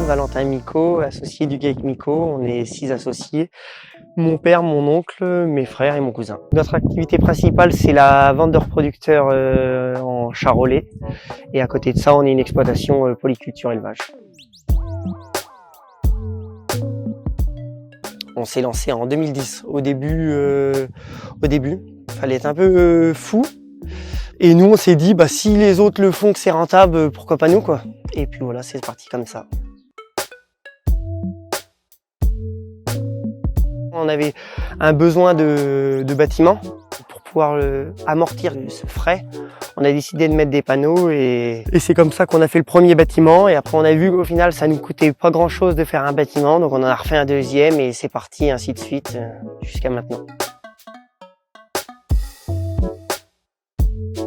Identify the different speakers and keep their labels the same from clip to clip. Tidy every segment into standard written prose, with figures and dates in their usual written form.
Speaker 1: Valentin Micot, associé du GAEC Micot. On est 6 associés. Mon père, mon oncle, mes frères et mon cousin. Notre activité principale, c'est la vente de reproducteurs en charolais. Et à côté de ça, on est une exploitation polyculture élevage. On s'est lancé en 2010. Au début, il fallait être un peu fou. Et nous, on s'est dit, bah, si les autres le font, que c'est rentable, pourquoi pas nous, quoi. Et puis voilà, c'est parti comme ça. On avait un besoin de bâtiment pour pouvoir amortir ce frais. On a décidé de mettre des panneaux et c'est comme ça qu'on a fait le premier bâtiment. Et après, on a vu qu'au final, ça nous coûtait pas grand-chose de faire un bâtiment. Donc on en a refait un deuxième et c'est parti, ainsi de suite, jusqu'à maintenant.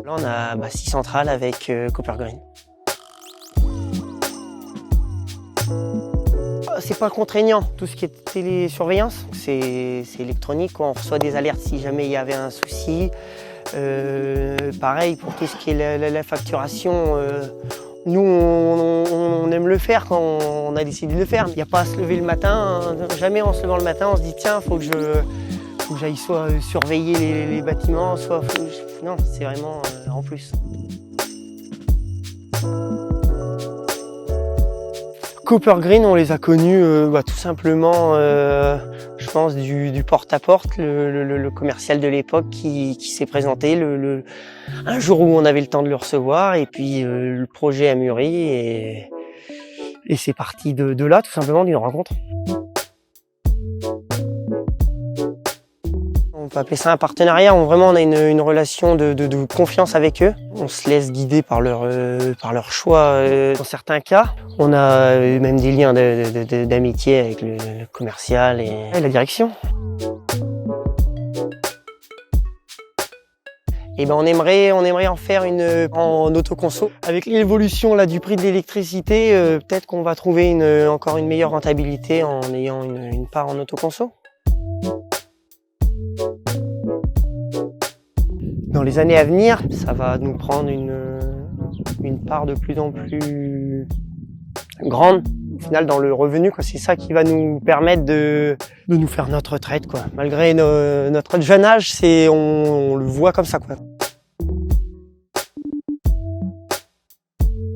Speaker 1: Là, on a 6 centrales avec Cooper Green. C'est pas contraignant, tout ce qui est télésurveillance, c'est électronique, on reçoit des alertes si jamais il y avait un souci. Pareil pour tout ce qui est la facturation, nous on aime le faire quand on a décidé de le faire. Il n'y a pas à se lever le matin, jamais en se levant le matin on se dit tiens, faut que j'aille soit surveiller les bâtiments, soit... Non, c'est vraiment en plus. Cooper Green, on les a connus tout simplement, je pense, du porte-à-porte, le commercial de l'époque qui s'est présenté un jour où on avait le temps de le recevoir et puis le projet a mûri et c'est parti de là, tout simplement, d'une rencontre. On peut appeler ça un partenariat, vraiment on a une relation de confiance avec eux. On se laisse guider par leur choix dans certains cas. On a même des liens d'amitié avec le commercial et la direction. Et ben on aimerait en faire une en autoconso. Avec l'évolution là du prix de l'électricité, peut-être qu'on va trouver encore une meilleure rentabilité en ayant une part en autoconso. Dans les années à venir, ça va nous prendre une part de plus en plus grande, au final, dans le revenu, quoi. C'est ça qui va nous permettre de nous faire notre retraite, quoi. Malgré notre jeune âge, on le voit comme ça, quoi.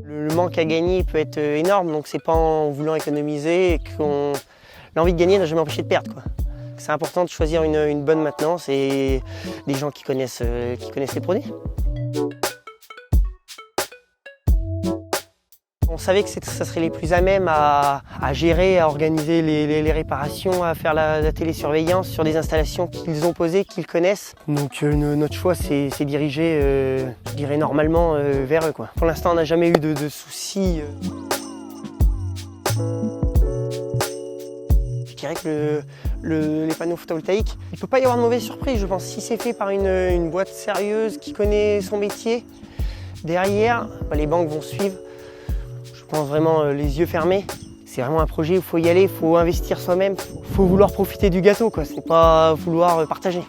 Speaker 1: Le manque à gagner peut être énorme, donc c'est pas en voulant économiser et l'envie de gagner n'a jamais empêché de perdre, quoi. C'est important de choisir une bonne maintenance et des gens qui connaissent les produits. On savait que ça serait les plus à même à gérer, à organiser les réparations, à faire la télésurveillance sur des installations qu'ils ont posées, qu'ils connaissent. Donc notre choix s'est dirigé, je dirais normalement, vers eux, quoi. Pour l'instant, on n'a jamais eu de soucis. Je dirais que les panneaux photovoltaïques, il ne peut pas y avoir de mauvaise surprise, je pense. Si c'est fait par une boîte sérieuse qui connaît son métier, derrière, les banques vont suivre. Je pense vraiment les yeux fermés. C'est vraiment un projet où il faut y aller, il faut investir soi-même, il faut vouloir profiter du gâteau, quoi. C'est pas vouloir partager.